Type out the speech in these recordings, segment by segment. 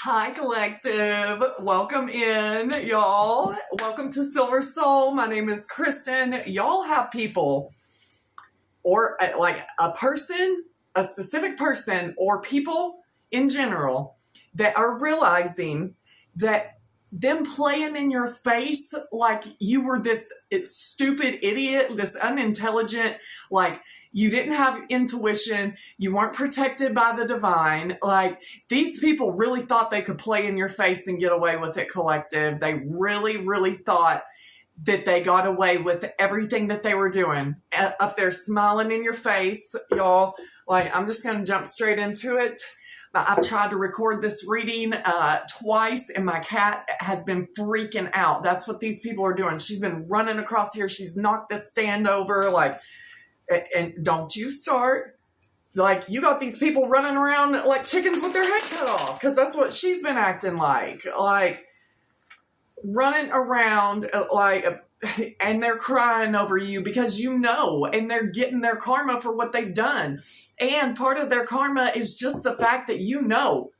Hi, collective. Welcome in, y'all. Welcome to Silver Soul. My name is Kristen. Y'all have people or like a person, a specific person or people in general that are realizing that them playing in your face like you were this stupid idiot, this unintelligent, like you didn't have intuition, you weren't protected by the divine. Like these people really thought they could play in your face and get away with it, collective. They really, really thought that they got away with everything that they were doing. Up there smiling in your face, y'all. Like, I'm just going to jump straight into it. I've tried to record this reading twice, and my cat has been freaking out. That's what these people are doing. She's been running across here. She's knocked the stand over. Like, and don't you start. Like, you got these people running around like chickens with their head cut off, because that's what she's been acting like. Like, running around like, and they're crying over you because you know, and they're getting their karma for what they've done. And part of their karma is just the fact that you know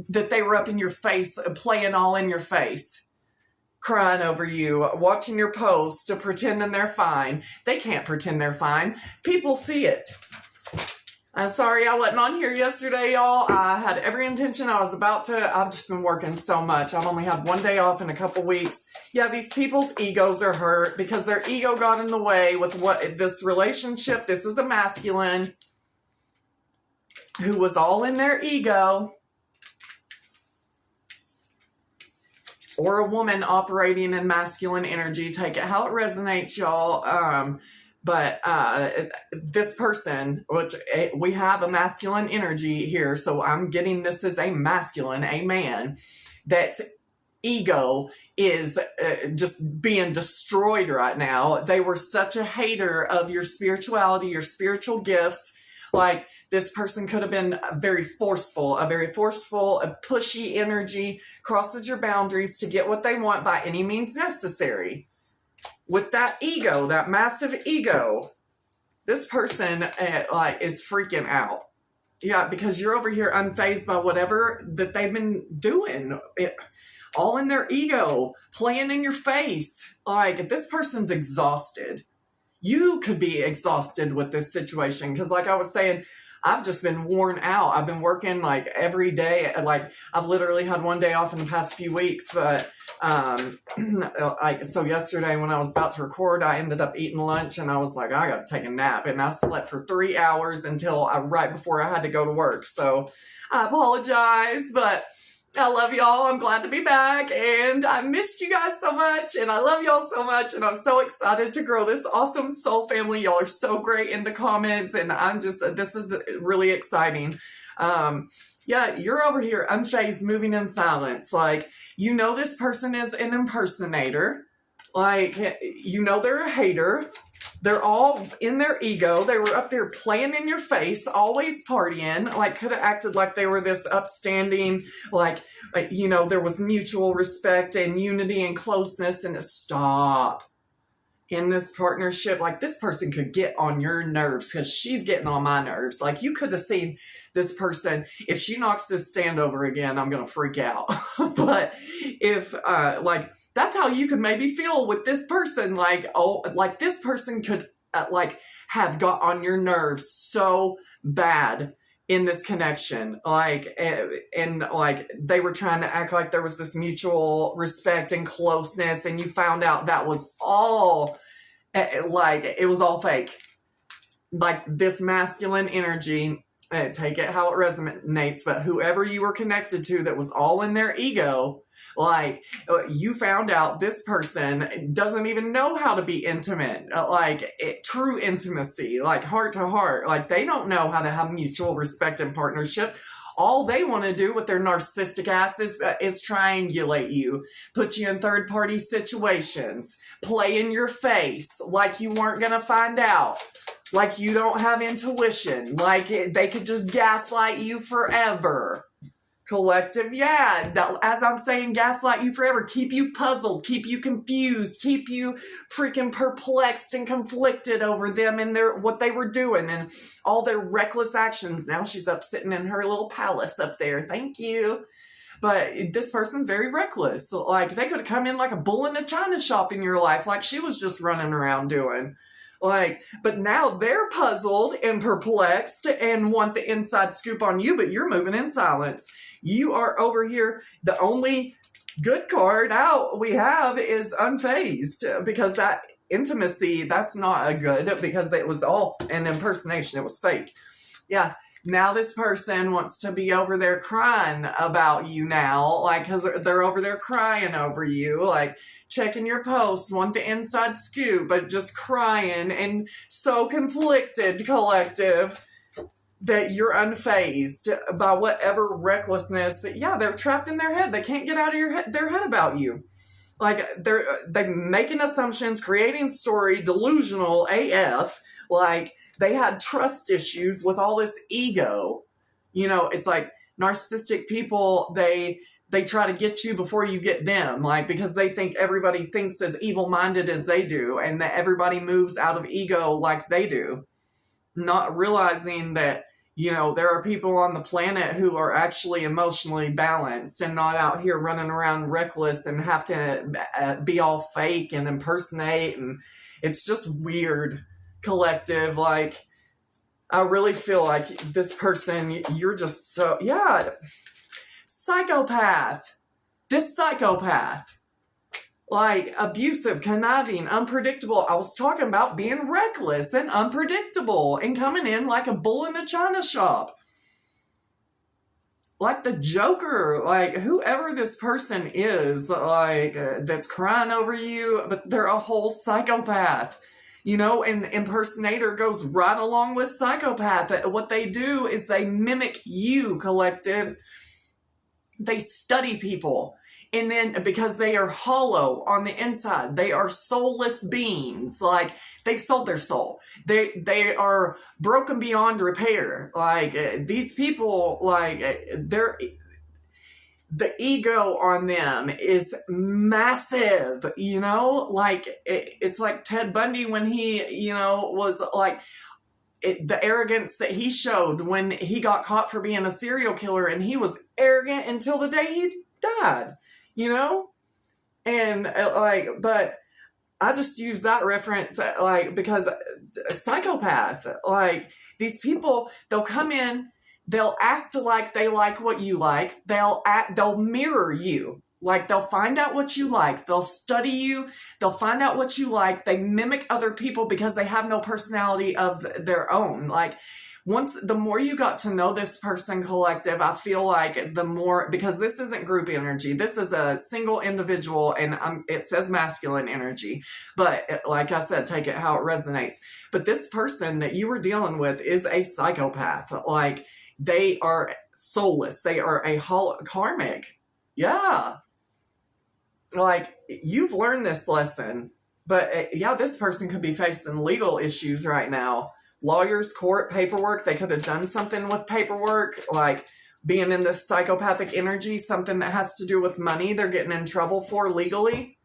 that they were up in your face, playing all in your face, crying over you, watching your posts, pretending they're fine. They can't pretend they're fine. People see it. I'm sorry I wasn't on here yesterday, y'all. I had every intention. I've just been working so much. I've only had one day off in a couple weeks. Yeah, these people's egos are hurt because their ego got in the way with what this relationship. This is a masculine who was all in their ego, or a woman operating in masculine energy. Take it how it resonates, y'all. But this person, which we have a masculine energy here, so I'm getting this as a masculine, a man, that ego is just being destroyed right now. They were such a hater of your spirituality, your spiritual gifts. Like, this person could have been very forceful, a pushy energy, crosses your boundaries to get what they want by any means necessary. With that ego, that massive ego, this person is freaking out. Yeah, because you're over here unfazed by whatever that they've been doing. All in their ego, playing in your face. Like, this person's exhausted. You could be exhausted with this situation because, like I was saying, I've just been worn out. I've been working like every day. Like, I've literally had one day off in the past few weeks, but so yesterday when I was about to record, I ended up eating lunch and I was like, I gotta take a nap, and I slept for 3 hours until right before I had to go to work. So I apologize, but I love y'all. I'm glad to be back, and I missed you guys so much, and I love y'all so much, and I'm so excited to grow this awesome soul family. Y'all are so great in the comments, and this is really exciting. Yeah, you're over here unfazed, moving in silence. Like, you know this person is an impersonator. Like, you know they're a hater. They're all in their ego. They were up there playing in your face, always partying. Like, could have acted like they were this upstanding, like, there was mutual respect and unity and closeness. And stop. In this partnership, like, this person could get on your nerves because she's getting on my nerves. Like, you could have seen this person. If she knocks this stand over again, I'm going to freak out. But if, that's how you could maybe feel with this person. Like, oh, like this person could, have got on your nerves so bad in this connection. Like, and like, they were trying to act like there was this mutual respect and closeness, and you found out that was all, it was all fake. Like, this masculine energy, take it how it resonates, but whoever you were connected to that was all in their ego, like, you found out this person doesn't even know how to be intimate, true intimacy, like heart to heart. Like, they don't know how to have mutual respect and partnership. All they want to do with their narcissistic asses is triangulate you, put you in third-party situations, play in your face like you weren't going to find out, like you don't have intuition, like they could just gaslight you forever. Collective, yeah, as I'm saying, gaslight you forever, keep you puzzled, keep you confused, keep you freaking perplexed and conflicted over them and what they were doing and all their reckless actions. Now she's up sitting in her little palace up there. Thank you. But this person's very reckless. Like, they could have come in like a bull in a china shop in your life, like she was just running around doing. Like, but now they're puzzled and perplexed and want the inside scoop on you, but you're moving in silence. You are over here. The only good card out we have is unfazed, because that intimacy, that's not a good, because it was all an impersonation. It was fake. Yeah. Now this person wants to be over there crying about you now, like, because they're over there crying over you, like, checking your posts, want the inside scoop, but just crying and so conflicted, collective, that you're unfazed by whatever recklessness. Yeah, they're trapped in their head. They can't get out of their head about you. Like, they're making assumptions, creating story, delusional AF, like, they had trust issues with all this ego. You know, it's like narcissistic people, they try to get you before you get them, like, because they think everybody thinks as evil-minded as they do, and that everybody moves out of ego like they do. Not realizing that, you know, there are people on the planet who are actually emotionally balanced and not out here running around reckless and have to be all fake and impersonate. And it's just weird, collective. Like, I really feel like this person, you're just so, yeah, psychopath. This psychopath. Like, abusive, conniving, unpredictable. I was talking about being reckless and unpredictable and coming in like a bull in a china shop. Like the Joker, like whoever this person is, like, that's crying over you, but they're a whole psychopath. You know, and impersonator goes right along with psychopath. What they do is they mimic you, collective. They study people. And then because they are hollow on the inside, they are soulless beings. Like, they've sold their soul. They are broken beyond repair. Like, these people, like, the ego on them is massive, you know? Like, it's like Ted Bundy when he, you know, was like, the arrogance that he showed when he got caught for being a serial killer, and he was arrogant until the day he died, you know? And, like, but I just use that reference, like, because a psychopath, like, these people, they'll come in, they'll act like they like what you like. They'll mirror you. Like, they'll find out what you like. They'll study you. They'll find out what you like. They mimic other people because they have no personality of their own. Like, the more you got to know this person, collective, I feel like the more, because this isn't group energy. This is a single individual, and it says masculine energy. But like I said, take it how it resonates. But this person that you were dealing with is a psychopath. Like, they are soulless. They are a karmic. Yeah. Like, you've learned this lesson. But yeah, this person could be facing legal issues right now. Lawyers, court, paperwork. They could have done something with paperwork. Like, being in this psychopathic energy, something that has to do with money they're getting in trouble for legally.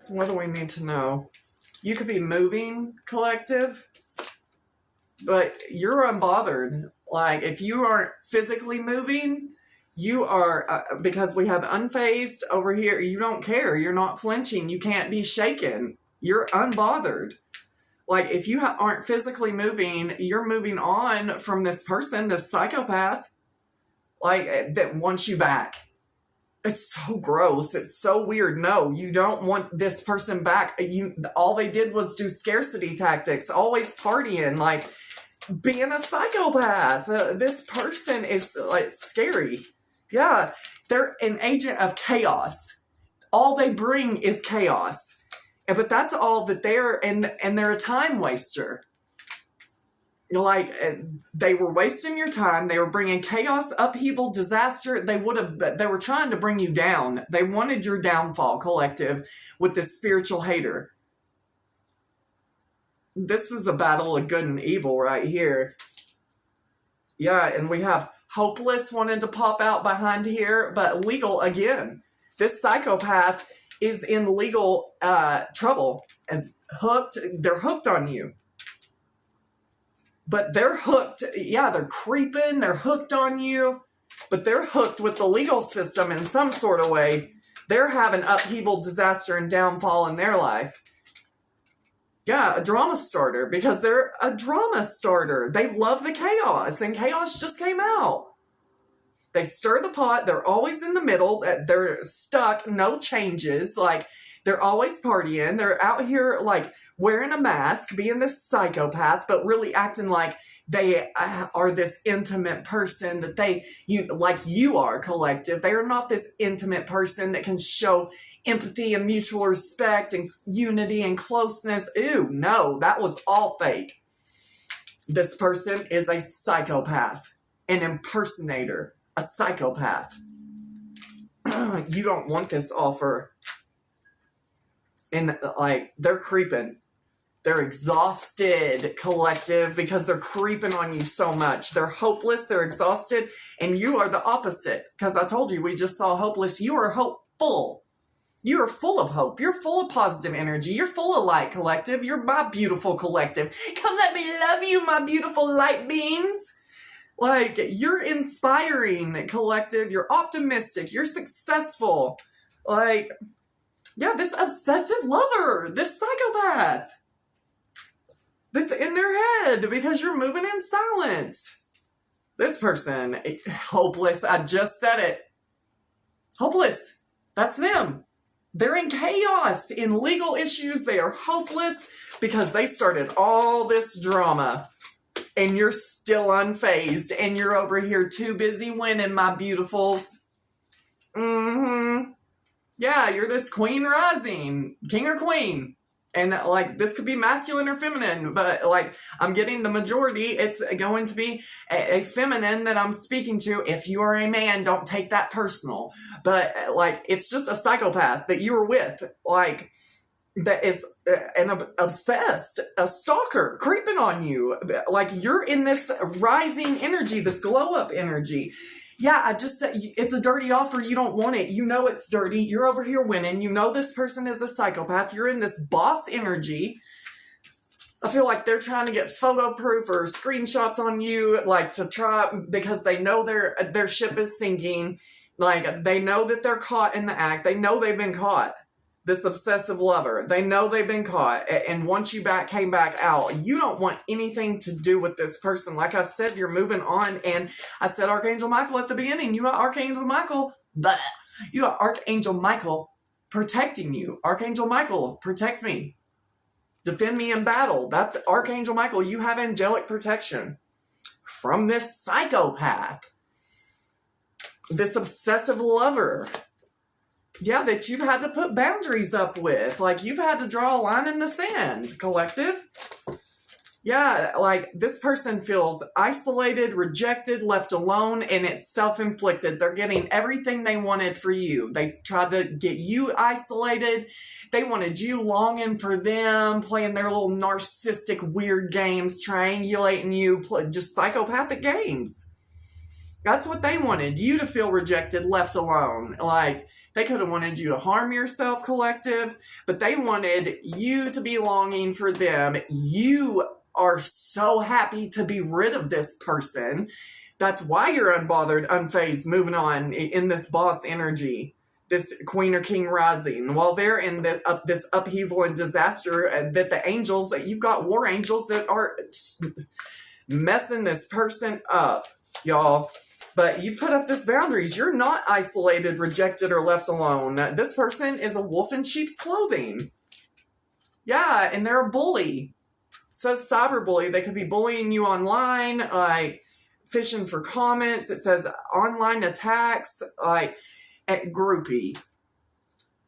What do we need to know? You could be moving, collective, but you're unbothered. Like, if you aren't physically moving, you are, because we have unfazed over here, you don't care. You're not flinching. You can't be shaken. You're unbothered. Like, if you aren't physically moving, you're moving on from this person, this psychopath, like, that wants you back. It's so gross. It's so weird. No, you don't want this person back. All they did was do scarcity tactics, always partying, like, being a psychopath. This person is, like, scary. Yeah, they're an agent of chaos. All they bring is chaos. But that's all that and they're a time waster. Like, they were wasting your time. They were bringing chaos, upheaval, disaster. They were trying to bring you down. They wanted your downfall, collective, with this spiritual hater. This is a battle of good and evil right here. Yeah, and we have hopeless wanting to pop out behind here, but legal again. This psychopath is in legal trouble and hooked. They're hooked on you. But they're hooked. Yeah, they're creeping. They're hooked on you. But they're hooked with the legal system in some sort of way. They're having upheaval, disaster, and downfall in their life. Yeah, a drama starter, because they're a drama starter. They love the chaos, and chaos just came out. They stir the pot. They're always in the middle. They're stuck, no changes. Like, they're always partying. They're out here, like, wearing a mask, being this psychopath, but really acting like they are this intimate person that like you are, collective. They are not this intimate person that can show empathy and mutual respect and unity and closeness. Ew, no, that was all fake. This person is a psychopath, an impersonator, a psychopath. You don't want this offer. And, like, they're creeping. They're exhausted, collective, because they're creeping on you so much. They're hopeless, they're exhausted, and you are the opposite. Because I told you, we just saw hopeless. You are hopeful. You are full of hope. You're full of positive energy. You're full of light, collective. You're my beautiful collective. Come let me love you, my beautiful light beings. Like, you're inspiring, collective. You're optimistic. You're successful. Like, yeah, this obsessive lover, this psychopath. This in their head, because you're moving in silence. This person, hopeless. I just said it. Hopeless. That's them. They're in chaos, in legal issues. They are hopeless because they started all this drama. And you're still unfazed. And you're over here too busy winning, my beautifuls. Yeah, you're this queen rising. King or queen. And, like, this could be masculine or feminine, but, like, I'm getting the majority. It's going to be a feminine that I'm speaking to. If you are a man, don't take that personal. But, like, it's just a psychopath that you were with, like, that is an obsessed, a stalker, creeping on you. Like, you're in this rising energy, this glow-up energy. Yeah, I just said, it's a dirty offer. You don't want it. You know it's dirty. You're over here winning. You know this person is a psychopath. You're in this boss energy. I feel like they're trying to get photo proof or screenshots on you, like, to try, because they know their ship is sinking. Like, they know that they're caught in the act. They know they've been caught. This obsessive lover. They know they've been caught. And once you came back out, you don't want anything to do with this person. Like I said, you're moving on. And I said Archangel Michael at the beginning. You got Archangel Michael. You got Archangel Michael protecting you. Archangel Michael, protect me. Defend me in battle. That's Archangel Michael. You have angelic protection from this psychopath. This obsessive lover. Yeah, that you've had to put boundaries up with. Like, you've had to draw a line in the sand, collective. Yeah, like, this person feels isolated, rejected, left alone, and it's self-inflicted. They're getting everything they wanted for you. They tried to get you isolated. They wanted you longing for them, playing their little narcissistic, weird games, triangulating you, just psychopathic games. That's what they wanted, you to feel rejected, left alone. Like, they could have wanted you to harm yourself, collective, but they wanted you to be longing for them. You are so happy to be rid of this person. That's why you're unbothered, unfazed, moving on in this boss energy, this queen or king rising. While they're in this upheaval and disaster, that the angels, you've got war angels that are messing this person up, y'all. But you've put up this boundaries. You're not isolated, rejected, or left alone. This person is a wolf in sheep's clothing. Yeah, and they're a bully. It says cyberbully. They could be bullying you online, like fishing for comments. It says online attacks, like at groupie.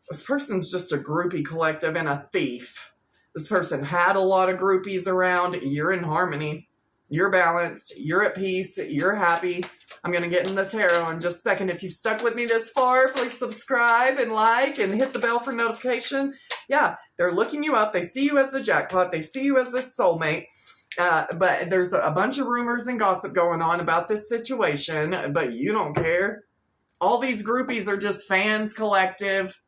This person's just a groupie, collective, and a thief. This person had a lot of groupies around. You're in harmony. You're balanced. You're at peace. You're happy. I'm going to get in the tarot in just a second. If you've stuck with me this far, please subscribe and like and hit the bell for notification. Yeah, they're looking you up. They see you as the jackpot. They see you as this soulmate. But there's a bunch of rumors and gossip going on about this situation, but you don't care. All these groupies are just fans, collective.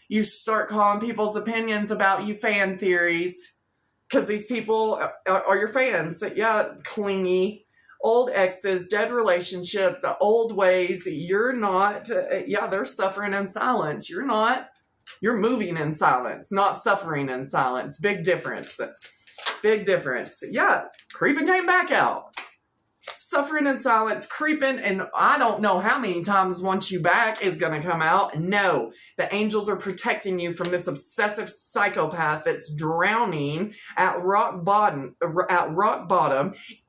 You start calling people's opinions about you fan theories. because these people are your fans. Yeah, clingy, old exes, dead relationships, old ways. You're not, yeah, they're suffering in silence. You're not. You're moving in silence, not suffering in silence. Big difference. Big difference. Yeah, creeping came back out. Suffering in silence, creeping, and I don't know how many times once you back is going to come out. No, the angels are protecting you from this obsessive psychopath that's drowning at rock bottom.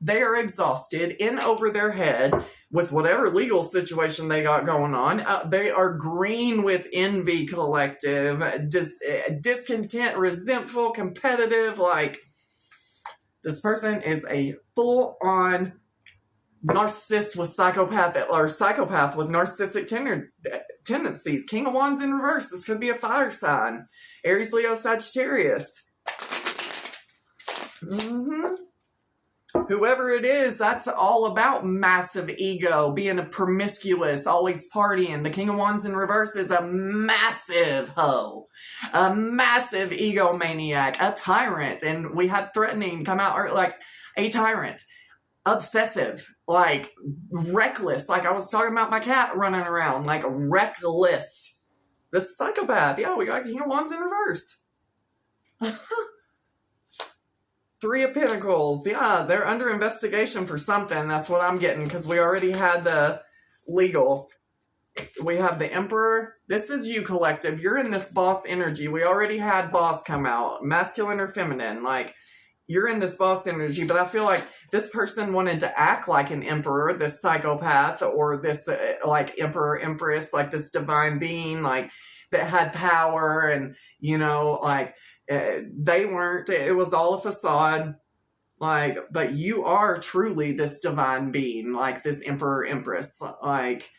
They are exhausted, in over their head with whatever legal situation they got going on. They are green with envy, collective, discontent, resentful, competitive. Like, this person is a full-on narcissist with psychopath with narcissistic tendencies. King of Wands in reverse. This could be a fire sign. Aries, Leo, Sagittarius. Whoever it is, that's all about massive ego, being a promiscuous, always partying. The King of Wands in reverse is a massive hoe, a massive egomaniac, a tyrant. And we had threatening come out, like a tyrant. Obsessive, like reckless, like I was talking about my cat running around, like reckless. The psychopath, yeah, we got King of Wands in reverse. Three of Pentacles, yeah, they're under investigation for something. That's what I'm getting, because we already had the legal. We have the Emperor. This is you, collective. You're in this boss energy. We already had boss come out, masculine or feminine, like you're in this boss energy, but I feel like this person wanted to act like an emperor, this psychopath, or this like emperor, empress, like this divine being, like that had power, and you know, like they weren't. It was all a facade. Like, but you are truly this divine being, like this emperor, empress. Like,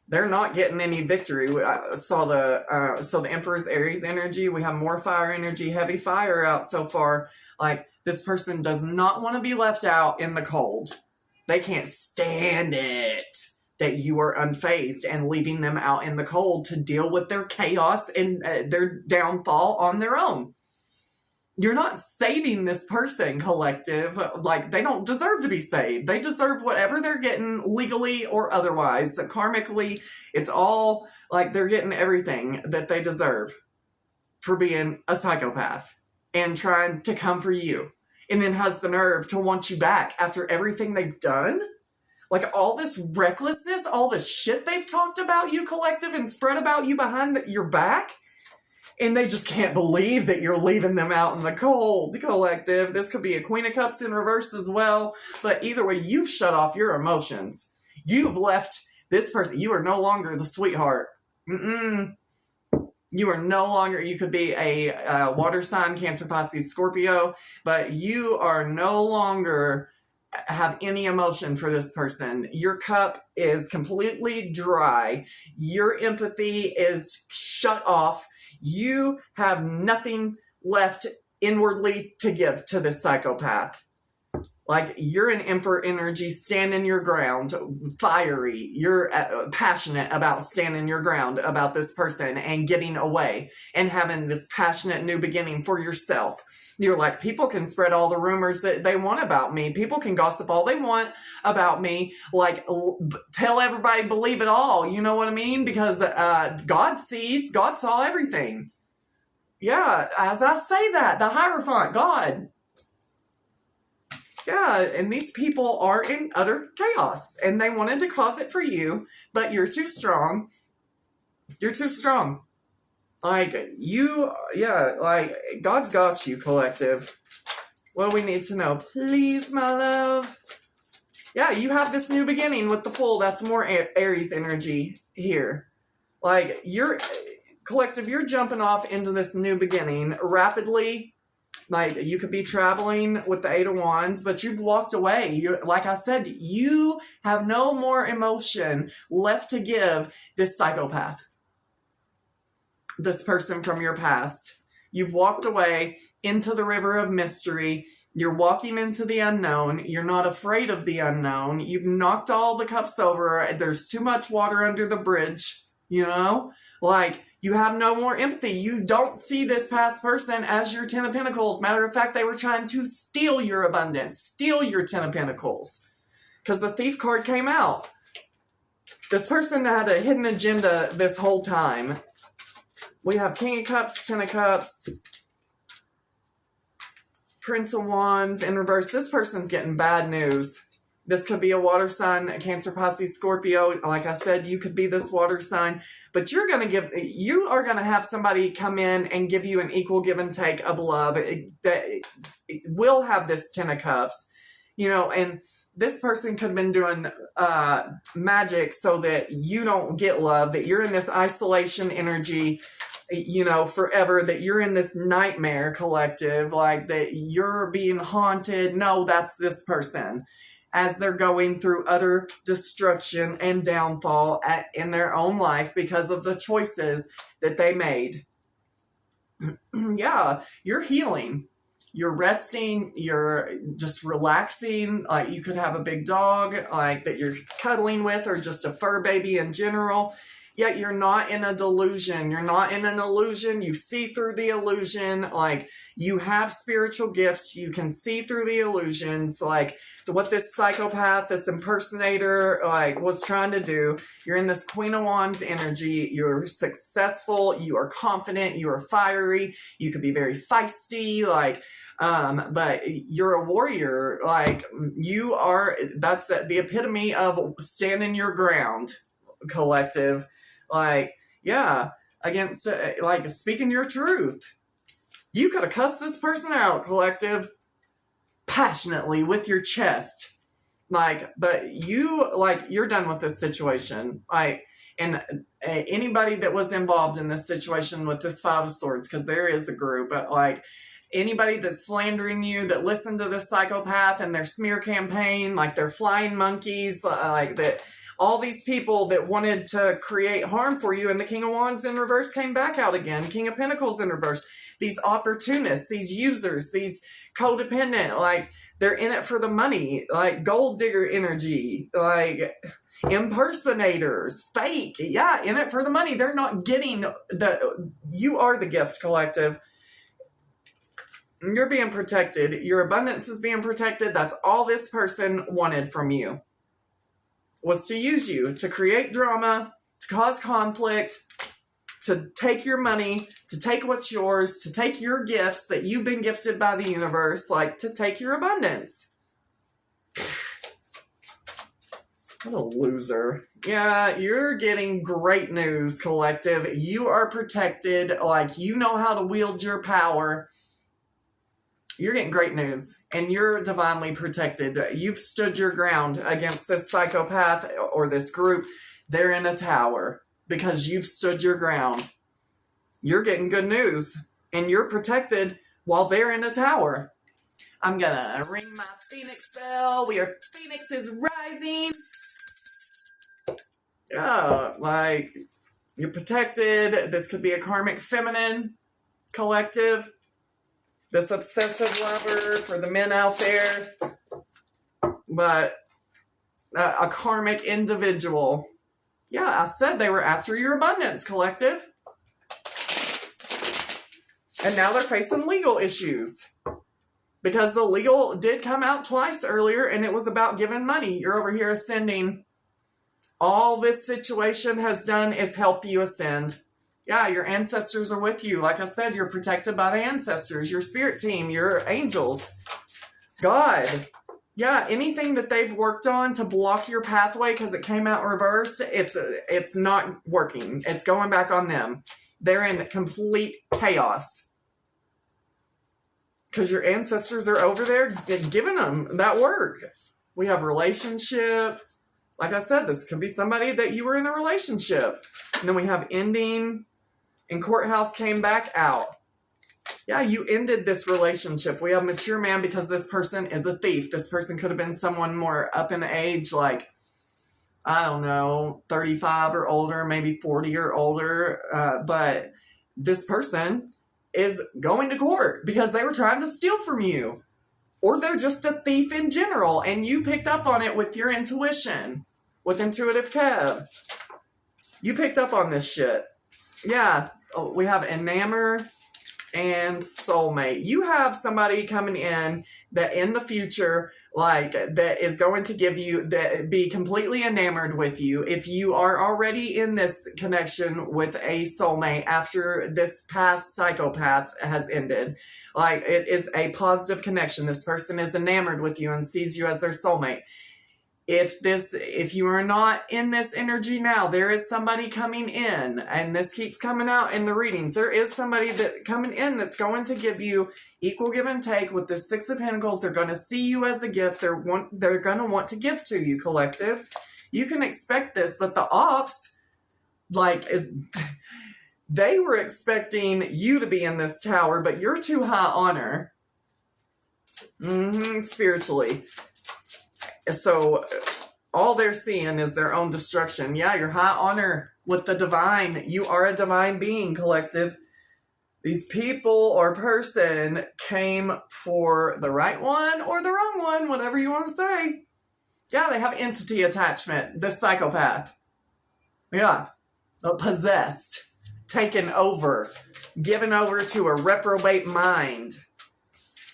they're not getting any victory. So the Emperor's Aries energy. We have more fire energy, heavy fire out so far. Like, this person does not want to be left out in the cold. They can't stand it that you are unfazed and leaving them out in the cold to deal with their chaos and their downfall on their own. You're not saving this person, collective. Like, they don't deserve to be saved. They deserve whatever they're getting legally or otherwise. Karmically, it's all like they're getting everything that they deserve for being a psychopath and trying to come for you, and then has the nerve to want you back after everything they've done. Like, all this recklessness, all the shit they've talked about you, collective, and spread about you behind your back, and they just can't believe that you're leaving them out in the cold, collective. This could be a Queen of Cups in reverse as well, but either way, you've shut off your emotions. You've left this person. You are no longer the sweetheart. You are no longer, you could be a water sign, Cancer, Pisces, Scorpio, but you are no longer have any emotion for this person. Your cup is completely dry. Your empathy is shut off. You have nothing left inwardly to give to this psychopath. Like, you're an emperor energy, standing your ground, fiery. You're passionate about standing your ground about this person and getting away and having this passionate new beginning for yourself. You're like, people can spread all the rumors that they want about me. People can gossip all they want about me. Like, tell everybody, believe it all. You know what I mean? Because God sees, God saw everything. Yeah, as I say that, the Hierophant, God. Yeah, and these people are in utter chaos, and they wanted to cause it for you, but you're too strong. You're too strong. Like, like, God's got you, collective. What do we need to know? Please, my love. Yeah, you have this new beginning with the Fool. That's more Aries energy here. Like, you're, collective, you're jumping off into this new beginning rapidly. Like, you could be traveling with the Eight of Wands, but you've walked away. You, like I said, you have no more emotion left to give this psychopath, this person from your past. You've walked away into the river of mystery. You're walking into the unknown. You're not afraid of the unknown. You've knocked all the cups over. There's too much water under the bridge, you know? Like, You have no more empathy. You don't see this past person as your 10 of Pentacles. Matter of fact, they were trying to steal your abundance, steal your 10 of Pentacles. Because the Thief card came out. This person had a hidden agenda this whole time. We have King of Cups, 10 of Cups, Prince of Wands in reverse. This person's getting bad news. This could be a water sign, a Cancer, Pisces, Scorpio. Like I said, you could be this water sign. But you are going to have somebody come in and give you an equal give and take of love. It will have this 10 of Cups. You know, and this person could have been doing magic so that you don't get love, that you're in this isolation energy, you know, forever, that you're in this nightmare collective, like that you're being haunted. No, that's this person as they're going through utter destruction and downfall in their own life because of the choices that they made. Yeah, you're healing. You're resting, you're just relaxing, like you could have a big dog, like that you're cuddling with, or just a fur baby in general, yet you're not in a delusion. You're not in an illusion. You see through the illusion, like you have spiritual gifts. You can see through the illusions, like what this psychopath, this impersonator, like was trying to do. You're in this Queen of Wands energy. You're successful. You are confident. You are fiery. You could be very feisty, like, but you're a warrior. Like you are, that's the epitome of standing your ground, collective. Like, yeah, against, like, speaking your truth. You could have cussed this person out, collective, passionately with your chest. Like, but you're done with this situation. Like, and anybody that was involved in this situation with this Five of Swords, because there is a group, but like, anybody that's slandering you, that listened to this psychopath and their smear campaign, like they're flying monkeys, like that. All these people that wanted to create harm for you, and the King of Wands in reverse came back out again. King of Pentacles in reverse. These opportunists, these users, these codependent, like they're in it for the money, like gold digger energy, like impersonators, fake, yeah, in it for the money. They're not getting you are the gift, collective. You're being protected. Your abundance is being protected. That's all this person wanted from you. Was to use you, to create drama, to cause conflict, to take your money, to take what's yours, to take your gifts that you've been gifted by the universe, like to take your abundance. What a loser. Yeah, you're getting great news, collective. You are protected, like you know how to wield your power. You're getting great news, and you're divinely protected. You've stood your ground against this psychopath or this group. They're in a tower because you've stood your ground. You're getting good news, and you're protected while they're in a tower. I'm going to ring my Phoenix bell. We are Phoenix is rising. Yeah, like you're protected. This could be a karmic feminine collective. This obsessive lover for the men out there, but a karmic individual. Yeah, I said they were after your abundance, collective. And now they're facing legal issues because the legal did come out twice earlier, and it was about giving money. You're over here ascending. All this situation has done is help you ascend. Yeah, your ancestors are with you. Like I said, you're protected by the ancestors, your spirit team, your angels, God. Yeah, anything that they've worked on to block your pathway because it came out reversed, it's not working. It's going back on them. They're in complete chaos because your ancestors are over there giving them that work. We have relationship. Like I said, this could be somebody that you were in a relationship. And then we have ending. And courthouse came back out. Yeah, you ended this relationship. We have mature man because this person is a thief. This person could have been someone more up in age, like, I don't know, 35 or older, maybe 40 or older. But this person is going to court because they were trying to steal from you. Or they're just a thief in general, and you picked up on it with your intuition, with intuitive Kev. You picked up on this shit. Yeah, we have enamor and soulmate. You have somebody coming in that in the future, like, that is going to give you, that be completely enamored with you. If you are already in this connection with a soulmate after this past psychopath has ended, like, it is a positive connection. This person is enamored with you and sees you as their soulmate. If you are not in this energy now, there is somebody coming in, and this keeps coming out in the readings. There is somebody that coming in that's going to give you equal give and take with the Six of Pentacles. They're going to see you as a gift. They're going to want to give to you, collective. You can expect this, but the ops, like, they were expecting you to be in this tower, but you're too high honor. Spiritually. So all they're seeing is their own destruction. Yeah, you're high honor with the divine. You are a divine being, collective. These people or person came for the right one or the wrong one, whatever you want to say. Yeah, they have entity attachment. The psychopath. Yeah, possessed, taken over, given over to a reprobate mind.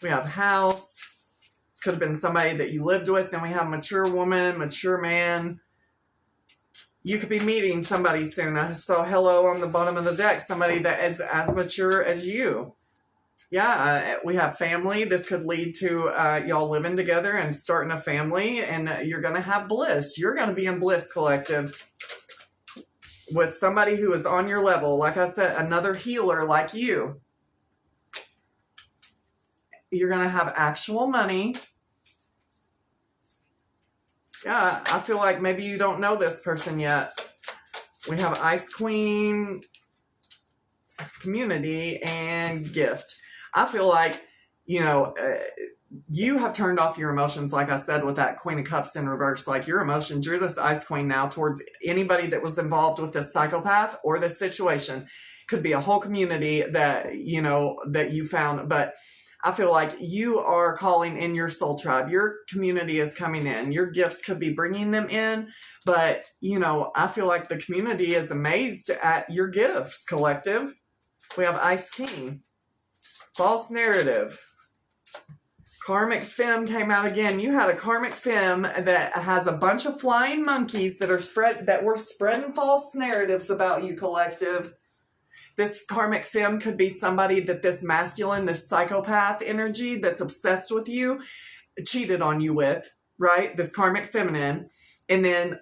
We have house. Could have been somebody that you lived with. Then we have mature woman, mature man. You could be meeting somebody soon. I saw hello on the bottom of the deck. Somebody that is as mature as you. Yeah, we have family. This could lead to y'all living together and starting a family. And you're going to have bliss. You're going to be in bliss, collective. With somebody who is on your level. Like I said, another healer like you. You're going to have actual money. Yeah, I feel like maybe you don't know this person yet. We have Ice Queen, community, and gift. I feel like, you have turned off your emotions, like I said, with that Queen of Cups in reverse. Like, your emotions, you're this Ice Queen now towards anybody that was involved with this psychopath or this situation. Could be a whole community that, that you found, but I feel like you are calling in your soul tribe. Your community is coming in. Your gifts could be bringing them in. But, I feel like the community is amazed at your gifts, collective. We have Ice King. False narrative. Karmic Femme came out again. You had a Karmic Femme that has a bunch of flying monkeys that were spreading false narratives about you, collective. This Karmic Femme could be somebody that this masculine, this psychopath energy that's obsessed with you, cheated on you with, right? This Karmic Feminine. And then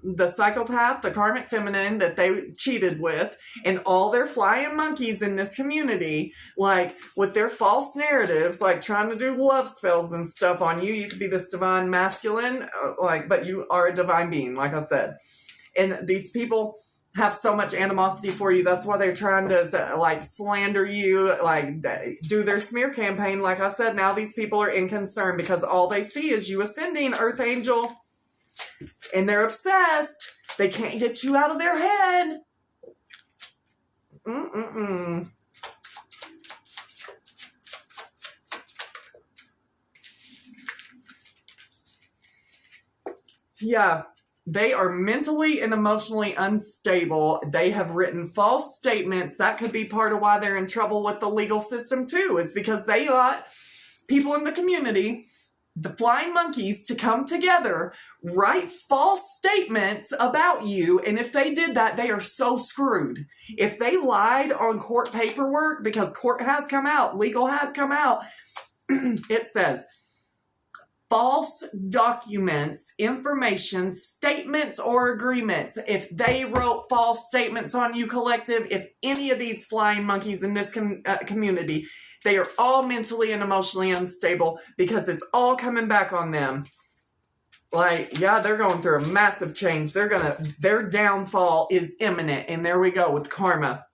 the psychopath, the Karmic Feminine that they cheated with, and all their flying monkeys in this community, like, with their false narratives, like trying to do love spells and stuff on you. You could be this divine masculine, but you are a divine being, like I said. And these people have so much animosity for you. That's why they're trying to slander you, do their smear campaign. Like I said, now these people are in concern because all they see is you ascending, Earth Angel, and they're obsessed. They can't get you out of their head. Yeah. They are mentally and emotionally unstable. They have written false statements. That could be part of why they're in trouble with the legal system too, is because they got people in the community, the flying monkeys, to come together, write false statements about you. And if they did that, they are so screwed. If they lied on court paperwork, because court has come out, legal has come out, it says, false documents, information, statements, or agreements. If they wrote false statements on you, collective, if any of these flying monkeys in this community, they are all mentally and emotionally unstable because it's all coming back on them. They're going through a massive change. Their downfall is imminent. And there we go with karma.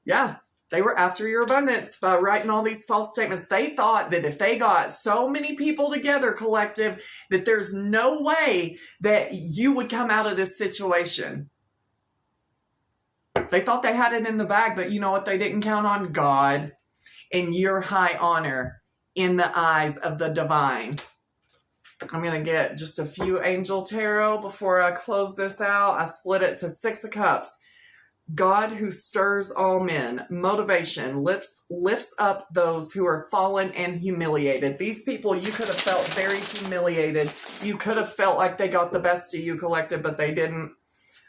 Yeah. They were after your abundance by writing all these false statements. They thought that if they got so many people together, collective, that there's no way that you would come out of this situation. They thought they had it in the bag, but you know what they didn't count on? God and your high honor in the eyes of the divine. I'm going to get just a few angel tarot before I close this out. I split it to 6 of Cups. God who stirs all men, motivation, lifts up those who are fallen and humiliated. These people, you could have felt very humiliated. You could have felt like they got the best of you, collective, but they didn't.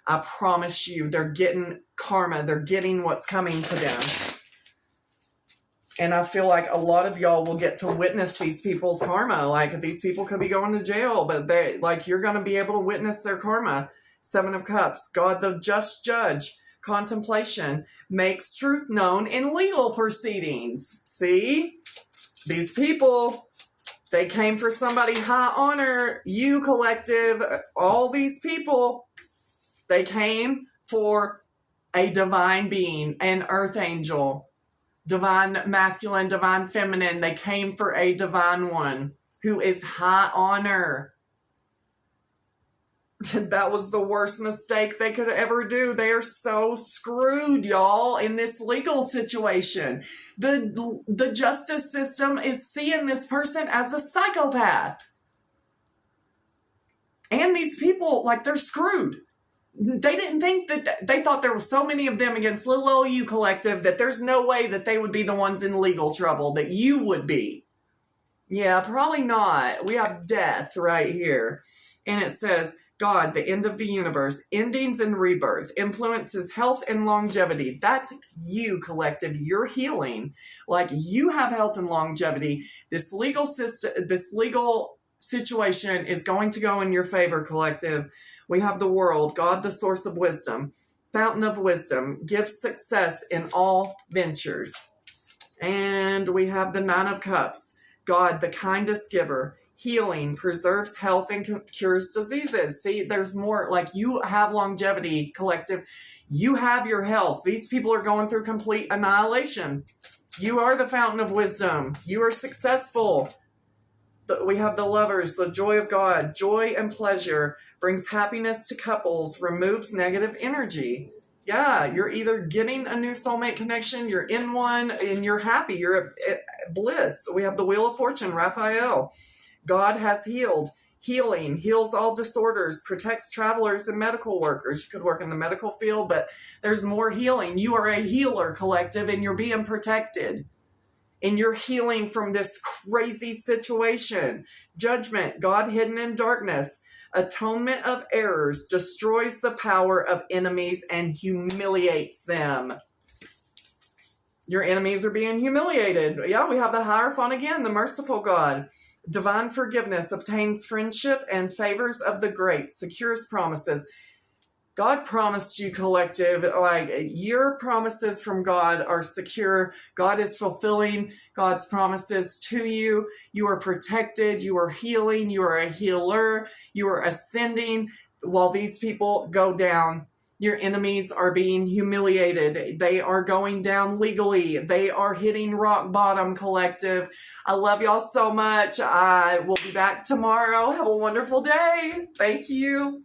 I promise you, they're getting karma. They're getting what's coming to them. And I feel like a lot of y'all will get to witness these people's karma. Like, these people could be going to jail, but you're going to be able to witness their karma. 7 of Cups, God the just judge. Contemplation makes truth known in legal proceedings. See? These people, they came for somebody high honor. You, collective, all these people, they came for a divine being, an earth angel, divine masculine, divine feminine. They came for a divine one who is high honor. That was the worst mistake they could ever do. They are so screwed, y'all, in this legal situation. The justice system is seeing this person as a psychopath. And these people, like, they're screwed. They didn't think that, they thought there were so many of them against little old you, collective, that there's no way that they would be the ones in legal trouble, that you would be. Yeah, probably not. We have death right here. And it says, God, the end of the universe, endings and rebirth, influences health and longevity. That's you, collective. You're healing. Like, you have health and longevity. This legal system, this legal situation is going to go in your favor, collective. We have the world, God, the source of wisdom, fountain of wisdom, gives success in all ventures. And we have the 9 of Cups, God, the kindest giver, healing, preserves health, and cures diseases. See, there's more. Like, you have longevity, collective. You have your health. These people are going through complete annihilation. You are the fountain of wisdom. You are successful. We have the Lovers, the joy of God. Joy and pleasure brings happiness to couples, removes negative energy. Yeah, you're either getting a new soulmate connection, you're in one, and you're happy. You're at bliss. We have the Wheel of Fortune, Raphael. God has healed. Healing heals all disorders, protects travelers and medical workers. You could work in the medical field, but there's more healing. You are a healer, collective, and you're being protected. And you're healing from this crazy situation. Judgment, God hidden in darkness. Atonement of errors, destroys the power of enemies and humiliates them. Your enemies are being humiliated. Yeah, we have the Hierophant again, the merciful God. Divine forgiveness, obtains friendship and favors of the great, secures promises. God promised you, collective, like, your promises from God are secure. God is fulfilling God's promises to you. You are protected. You are healing. You are a healer. You are ascending while these people go down. Your enemies are being humiliated. They are going down legally. They are hitting rock bottom, collective. I love y'all so much. I will be back tomorrow. Have a wonderful day. Thank you.